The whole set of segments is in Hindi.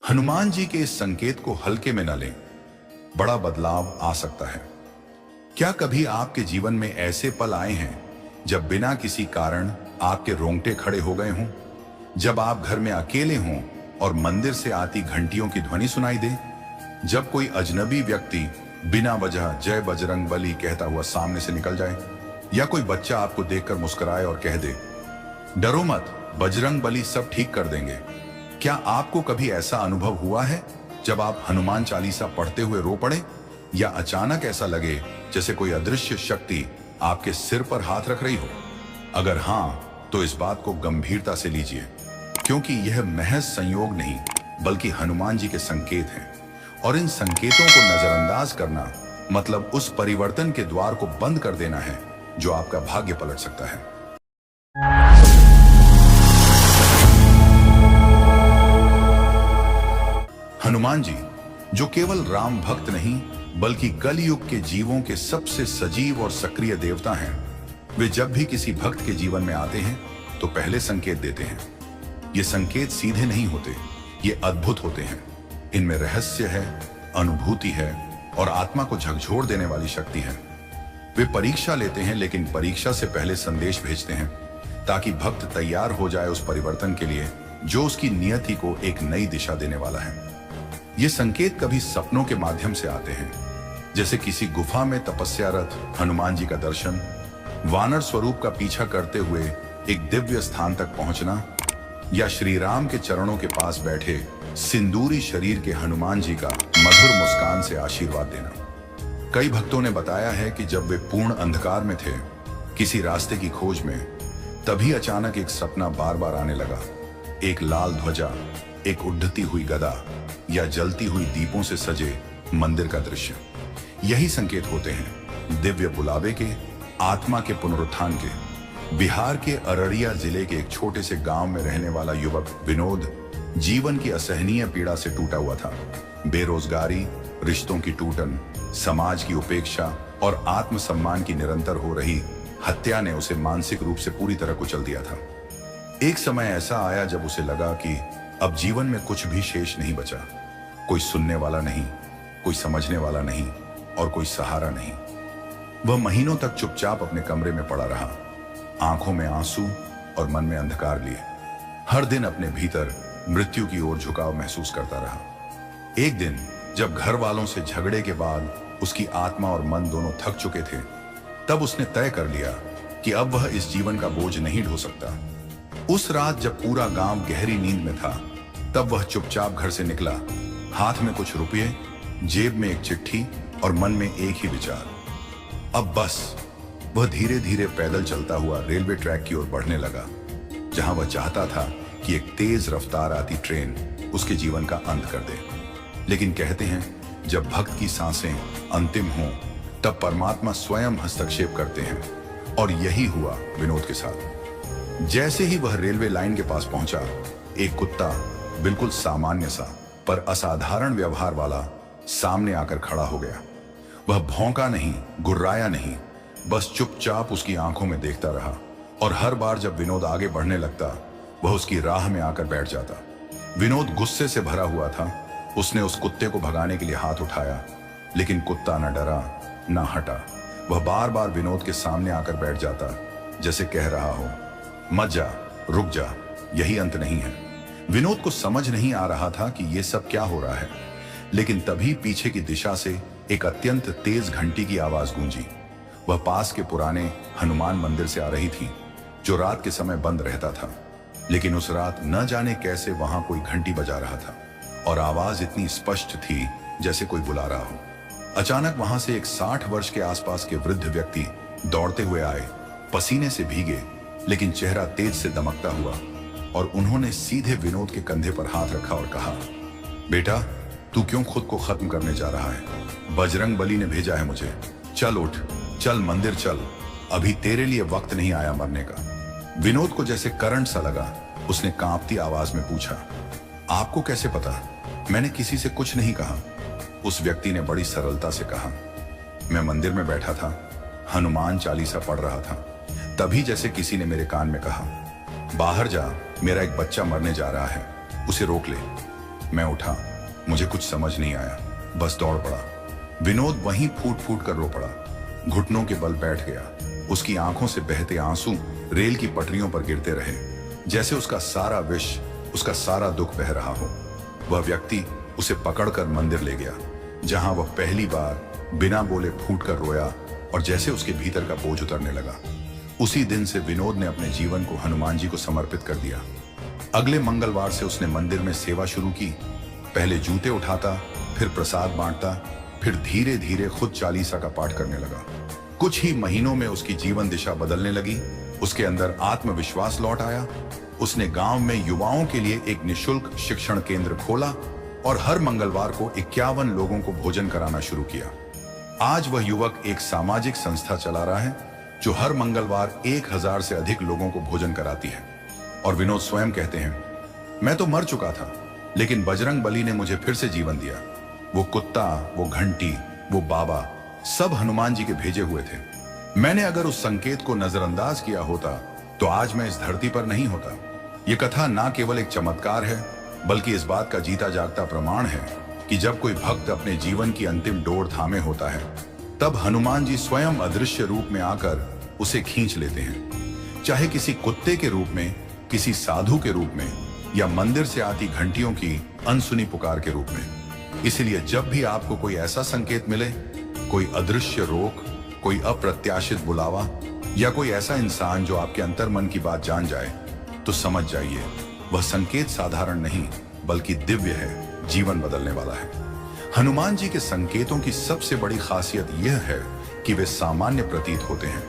हनुमान जी के इस संकेत को हल्के में न लें, बड़ा बदलाव आ सकता है। क्या कभी आपके जीवन में ऐसे पल आए हैं जब बिना किसी कारण आपके रोंगटे खड़े हो गए हों? जब आप घर में अकेले हों और मंदिर से आती घंटियों की ध्वनि सुनाई दे? जब कोई अजनबी व्यक्ति बिना वजह जय बजरंग बली कहता हुआ सामने से निकल जाए? या कोई बच्चा आपको देखकर मुस्कुराए और कह दे, डरो मत, बजरंग बली सब ठीक कर देंगे? क्या आपको कभी ऐसा अनुभव हुआ है जब आप हनुमान चालीसा पढ़ते हुए रो पड़े, या अचानक ऐसा लगे जैसे कोई अदृश्य शक्ति आपके सिर पर हाथ रख रही हो? अगर हां, तो इस बात को गंभीरता से लीजिए, क्योंकि यह महज संयोग नहीं बल्कि हनुमान जी के संकेत हैं। और इन संकेतों को नजरअंदाज करना मतलब उस परिवर्तन के द्वार को बंद कर देना है जो आपका भाग्य पलट सकता है। हनुमान जी, जो केवल राम भक्त नहीं बल्कि कलयुग के जीवों के सबसे सजीव और सक्रिय देवता हैं, वे जब भी किसी भक्त के जीवन में आते हैं तो पहले संकेत देते हैं। ये संकेत सीधे नहीं होते, ये अद्भुत होते हैं। इनमें रहस्य है, अनुभूति है और आत्मा को झकझोर देने वाली शक्ति है। वे परीक्षा लेते हैं, लेकिन परीक्षा से पहले संदेश भेजते हैं ताकि भक्त तैयार हो जाए उस परिवर्तन के लिए जो उसकी नियति को एक नई दिशा देने वाला है। ये संकेत कभी सपनों के माध्यम से आते हैं, जैसे किसी गुफा में तपस्यारत हनुमान जी का दर्शन, वानर स्वरूप का पीछा करते हुए एक दिव्य स्थान तक पहुंचना, या श्री राम के चरणों के पास बैठे सिंदूरी शरीर के हनुमान जी का मधुर मुस्कान से आशीर्वाद देना। कई भक्तों ने बताया है कि जब वे पूर्ण अंधकार में थे, किसी रास्ते की खोज में, तभी अचानक एक सपना बार बार आने लगा। एक लाल ध्वजा, एक उड़ती हुई गदा या जलती हुई दीपों से सजे मंदिर का दृश्य। यही संकेत होते हैं दिव्य बुलावे के, आत्मा के पुनरुत्थान के। बिहार के अररिया जिले के एक छोटे से गांव में रहने वाला युवक विनोद जीवन की असहनीय पीड़ा से टूटा हुआ था। बेरोजगारी, रिश्तों की टूटन, समाज की उपेक्षा और आत्मसम्मान की निरंतर हो रही हत्या ने उसे मानसिक रूप से पूरी तरह कुचल दिया था। एक समय ऐसा आया जब उसे लगा कि अब जीवन में कुछ भी शेष नहीं बचा। कोई सुनने वाला नहीं, कोई समझने वाला नहीं और कोई सहारा नहीं। वह महीनों तक चुपचाप अपने कमरे में पड़ा रहा, आंखों में आंसू और मन में अंधकार लिए। हर दिन अपने भीतर मृत्यु की ओर झुकाव महसूस करता रहा। एक दिन जब घर वालों से झगड़े के बाद उसकी आत्मा और मन दोनों थक चुके थे, तब उसने तय कर लिया कि अब वह इस जीवन का बोझ नहीं ढो सकता। उस रात जब पूरा गांव गहरी नींद में था, तब वह चुपचाप घर से निकला, हाथ में कुछ रुपये, जेब में एक चिट्ठी और मन में एक ही विचार, अब बस। वह धीरे धीरे पैदल चलता हुआ रेलवे ट्रैक की ओर बढ़ने लगा, जहां वह चाहता था कि एक तेज रफ्तार आती ट्रेन उसके जीवन का अंत कर दे। लेकिन कहते हैं, जब भक्त की सांसें अंतिम हों, तब परमात्मा स्वयं हस्तक्षेप करते हैं, और यही हुआ विनोद के साथ। जैसे ही वह रेलवे लाइन के पास पहुंचा, एक कुत्ता बिल्कुल सामान्य सा पर असाधारण व्यवहार वाला सामने आकर खड़ा हो गया। वह भौंका नहीं, गुर्राया नहीं, बस चुपचाप उसकी आंखों में देखता रहा, और हर बार जब विनोद आगे बढ़ने लगता, वह उसकी राह में आकर बैठ जाता। विनोद गुस्से से भरा हुआ था। उसने उस कुत्ते को भगाने के लिए हाथ उठाया, लेकिन कुत्ता न डरा न हटा। वह बार बार विनोद के सामने आकर बैठ जाता, जैसे कह रहा हो, मत जा, रुक जा, यही अंत नहीं है। विनोद को समझ नहीं आ रहा था कि यह सब क्या हो रहा है, लेकिन तभी पीछे की दिशा से एक अत्यंत तेज घंटी की आवाज गूंजी। वह पास के पुराने हनुमान मंदिर से आ रही थी, जो रात के समय बंद रहता था। लेकिन उस रात न जाने कैसे वहां कोई घंटी बजा रहा था, और आवाज इतनी स्पष्ट थी जैसे कोई बुला रहा हो। अचानक वहां से एक 60 वर्ष के आसपास के वृद्ध व्यक्ति दौड़ते हुए आए, पसीने से भीगे लेकिन चेहरा तेज से दमकता हुआ, और उन्होंने सीधे विनोद के कंधे पर हाथ रखा और कहा, बेटा, तू क्यों खुद को खत्म करने जा रहा है? बजरंग बली ने भेजा है मुझे। चल उठ, चल मंदिर चल, अभी तेरे लिए वक्त नहीं आया मरने का। विनोद को जैसे करंट सा लगा। उसने कांपती आवाज में पूछा, आपको कैसे पता? मैंने किसी से कुछ नहीं कहा। उस व्यक्ति ने बड़ी सरलता से कहा, मैं मंदिर में बैठा था, हनुमान चालीसा पढ़ रहा था, तभी जैसे किसी ने मेरे कान में कहा, बाहर जा, मेरा एक बच्चा मरने जा रहा है, उसे रोक ले। मैं उठा, मुझे कुछ समझ नहीं आया, बस दौड़ पड़ा। विनोद वहीं फूट फूट कर रो पड़ा, घुटनों के बल बैठ गया। उसकी आंखों से बहते आंसू रेल की पटरियों पर गिरते रहे, जैसे उसका सारा विष, उसका सारा दुख बह रहा हो। वह व्यक्ति उसे पकड़कर मंदिर ले गया, जहां वह पहली बार बिना बोले फूट कर रोया और जैसे उसके भीतर का बोझ उतरने लगा। उसी दिन से विनोद ने अपने जीवन को हनुमान जी को समर्पित कर दिया। अगले मंगलवार से उसने मंदिर में सेवा शुरू की। पहले जूते उठाता, फिर प्रसाद बांटता, फिर धीरे धीरे खुद चालीसा का पाठ करने लगा। कुछ ही महीनों में उसकी जीवन दिशा बदलने लगी। उसके अंदर आत्मविश्वास लौट आया। उसने गांव में युवाओं के लिए एक निशुल्क शिक्षण केंद्र खोला और हर मंगलवार को 51 लोगों को भोजन कराना शुरू किया। आज वह युवक एक सामाजिक संस्था चला रहा है, जो हर मंगलवार 1000 से अधिक लोगों को भोजन कराती है। और विनोद स्वयं कहते हैं, मैं तो मर चुका था, लेकिन बजरंग बली ने मुझे फिर से जीवन दिया। वो कुत्ता, वो घंटी, वो बाबा, सब हनुमान जी के भेजे हुए थे। मैंने अगर उस संकेत को नजरअंदाज किया होता तो आज मैं इस धरती पर नहीं होता। ये कथा ना केवल एक चमत्कार है, बल्कि इस बात का जीता जागता प्रमाण है कि जब कोई भक्त अपने जीवन की अंतिम डोर थामे होता है, तब हनुमान जी स्वयं अदृश्य रूप में आकर उसे खींच लेते हैं। चाहे किसी कुत्ते के रूप में, किसी साधु के रूप में, या मंदिर से आती घंटियों की अनसुनी पुकार के रूप में। इसलिए जब भी आपको कोई ऐसा संकेत मिले, कोई अदृश्य रोक, कोई अप्रत्याशित बुलावा, या कोई ऐसा इंसान जो आपके अंतर्मन की बात जान जाए, तो समझ जाइए वह संकेत साधारण नहीं, बल्कि दिव्य है, जीवन बदलने वाला है। हनुमान जी के संकेतों की सबसे बड़ी खासियत यह है कि वे सामान्य प्रतीत होते हैं,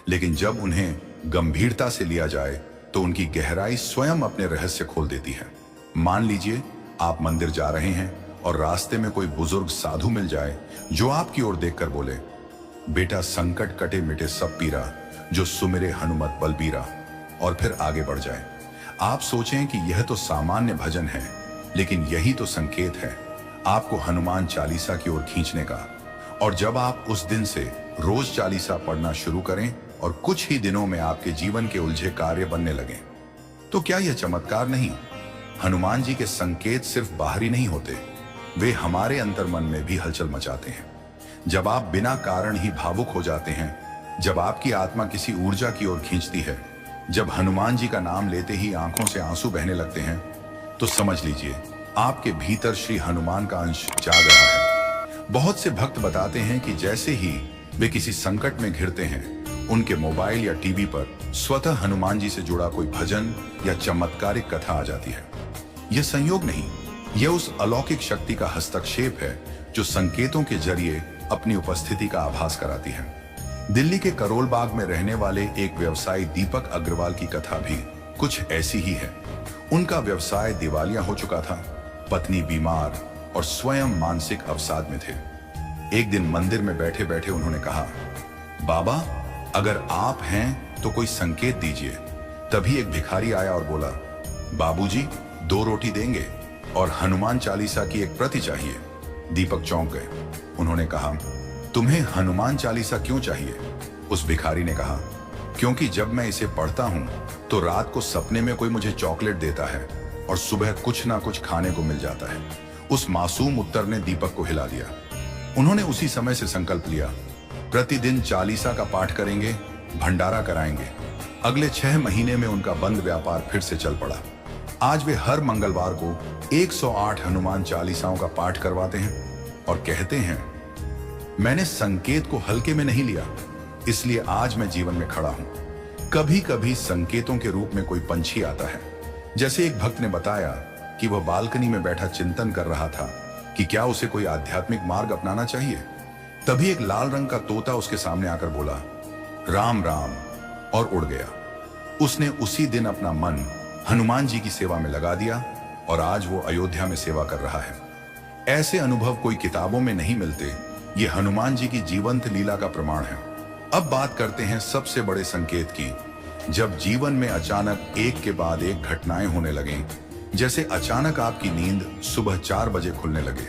लेकिन जब उन्हें गंभीरता से लिया जाए तो उनकी गहराई स्वयं अपने रहस्य खोल देती है। मान लीजिए आप मंदिर जा रहे हैं और रास्ते में कोई बुजुर्ग साधु मिल जाए जो आपकी ओर देखकर बोले, बेटा संकट कटे मिटे सब पीरा, जो सुमिरे हनुमत बलबीरा, और फिर आगे बढ़ जाए। आप सोचें कि यह तो सामान्य भजन है, लेकिन यही तो संकेत है आपको हनुमान चालीसा की ओर खींचने का। और जब आप उस दिन से रोज चालीसा पढ़ना शुरू करें और कुछ ही दिनों में आपके जीवन के उलझे कार्य बनने लगें, तो क्या यह चमत्कार नहीं? हनुमान जी के संकेत सिर्फ बाहरी नहीं होते, वे हमारे अंतर्मन में भी हलचल मचाते हैं। जब आप बिना कारण ही भावुक हो जाते हैं, जब आपकी आत्मा किसी ऊर्जा की ओर खींचती है, जब हनुमान जी का नाम लेते ही आंखों से आंसू बहने लगते हैं, तो समझ लीजिए आपके भीतर श्री हनुमान का अंश जाग रहा है। बहुत से भक्त बताते हैं कि जैसे ही वे किसी संकट में घिरते हैं, उनके मोबाइल या टीवी पर स्वतः हनुमान जी से जुड़ा कोई भजन या चमत्कारिक कथा आ जाती है। यह संयोग नहीं, यह उस अलौकिक शक्ति का हस्तक्षेप है जो संकेतों के जरिए अपनी उपस्थिति का आभास कराती है। दिल्ली के करोल बाग में रहने वाले एक व्यवसायी दीपक अग्रवाल की कथा भी कुछ ऐसी ही है। उनका व्यवसाय दिवालिया हो चुका था, पत्नी बीमार और स्वयं मानसिक अवसाद में थे। एक दिन मंदिर में बैठे बैठे उन्होंने कहा, बाबा अगर आप हैं तो कोई संकेत दीजिए। तभी एक भिखारी आया और बोला, बाबूजी 2 रोटी देंगे और हनुमान चालीसा की एक प्रति चाहिए। दीपक चौंक गए। उन्होंने कहा, तुम्हें हनुमान चालीसा क्यों चाहिए? उस भिखारी ने कहा, क्योंकि जब मैं इसे पढ़ता हूं तो रात को सपने में कोई मुझे चॉकलेट देता है और सुबह कुछ ना कुछ खाने को मिल जाता है। उस मासूम उत्तर ने दीपक को हिला दिया। उन्होंने उसी समय से संकल्प लिया, प्रतिदिन चालीसा का पाठ करेंगे, भंडारा कराएंगे। अगले 6 महीने में उनका बंद व्यापार फिर से चल पड़ा। आज वे हर मंगलवार को 108 हनुमान चालीसाओं का पाठ करवाते हैं और कहते हैं, मैंने संकेत को हल्के में नहीं लिया, इसलिए आज मैं जीवन में खड़ा हूं। कभी कभी संकेतों के रूप में कोई पंछी आता है। जैसे एक भक्त ने बताया कि वह बालकनी में बैठा चिंतन कर रहा था कि क्या उसे कोई आध्यात्मिक मार्ग अपनाना चाहिए। तभी एक लाल रंग का तोता उसके सामने आकर बोला, राम राम, और उड़ गया। उसने उसी दिन अपना मन हनुमान जी की सेवा में लगा दिया और आज वो अयोध्या में सेवा कर रहा है। ऐसे अनुभव कोई किताबों में नहीं मिलते, ये हनुमान जी की जीवंत लीला का प्रमाण है। अब बात करते हैं सबसे बड़े संकेत की। जब जीवन में अचानक एक के बाद एक घटनाएं होने लगें, जैसे अचानक आपकी नींद सुबह 4 बजे खुलने लगे,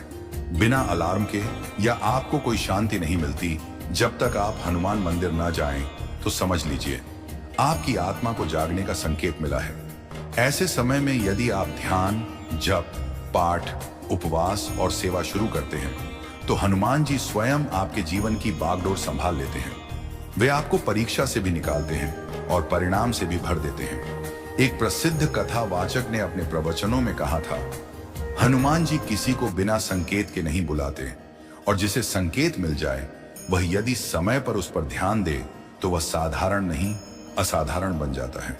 बिना अलार्म के, या आपको कोई शांति नहीं मिलती जब तक आप हनुमान मंदिर ना जाएं, तो समझ लीजिए आपकी आत्मा को जागने का संकेत मिला है। ऐसे समय में यदि आप ध्यान, जप, पाठ, उपवास और सेवा शुरू करते हैं तो हनुमान जी स्वयं आपके जीवन की बागडोर संभाल लेते हैं। वे आपको परीक्षा से भी निकालते हैं और परिणाम से भी भर देते हैं। एक प्रसिद्ध कथावाचक ने अपने प्रवचनों में कहा था, हनुमान जी किसी को बिना संकेत के नहीं बुलाते और जिसे संकेत मिल जाए वह यदि समय पर उस पर ध्यान दे तो वह साधारण नहीं असाधारण बन जाता है।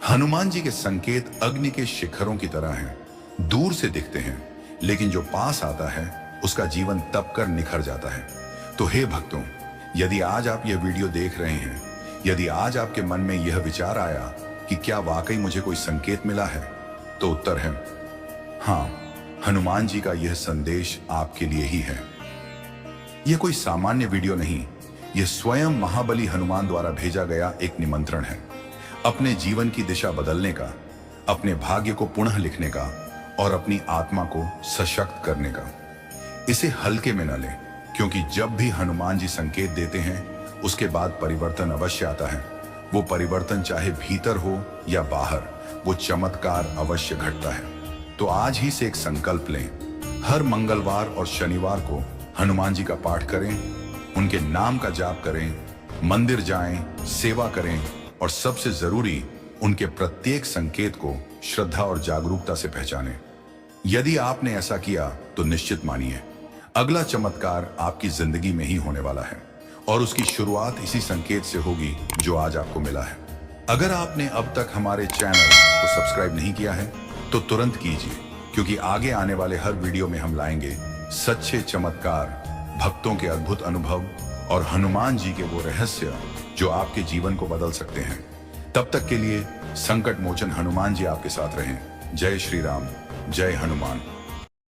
हनुमान जी के संकेत अग्नि के शिखरों की तरह हैं, दूर से दिखते हैं लेकिन जो पास आता है उसका जीवन तप कर निखर जाता है। तो हे भक्तों, यदि आज आप यह वीडियो देख रहे हैं, यदि आज आपके मन में यह विचार आया कि क्या वाकई मुझे कोई संकेत मिला है, तो उत्तर है हाँ, हनुमान जी का यह संदेश आपके लिए ही है। यह कोई सामान्य वीडियो नहीं, यह स्वयं महाबली हनुमान द्वारा भेजा गया एक निमंत्रण है अपने जीवन की दिशा बदलने का, अपने भाग्य को पुनः लिखने का और अपनी आत्मा को सशक्त करने का। इसे हल्के में न लें, क्योंकि जब भी हनुमान जी संकेत देते हैं उसके बाद परिवर्तन अवश्य आता है। वो परिवर्तन चाहे भीतर हो या बाहर, वो चमत्कार अवश्य घटता है। तो आज ही से एक संकल्प लें, हर मंगलवार और शनिवार को हनुमान जी का पाठ करें, उनके नाम का जाप करें, मंदिर जाएं, सेवा करें और सबसे जरूरी उनके प्रत्येक संकेत को श्रद्धा और जागरूकता से पहचानें। यदि आपने ऐसा किया तो निश्चित मानिए अगला चमत्कार आपकी जिंदगी में ही होने वाला है और उसकी शुरुआत इसी संकेत से होगी जो आज आपको मिला है। अगर आपने अब तक हमारे चैनल को सब्सक्राइब नहीं किया है तो तुरंत कीजिए, क्योंकि आगे आने वाले हर वीडियो में हम लाएंगे सच्चे चमत्कार, भक्तों के अद्भुत अनुभव और हनुमान जी के वो रहस्य जो आपके जीवन को बदल सकते हैं। तब तक के लिए संकट मोचन हनुमान जी आपके साथ रहें। जय श्री राम, जय हनुमान।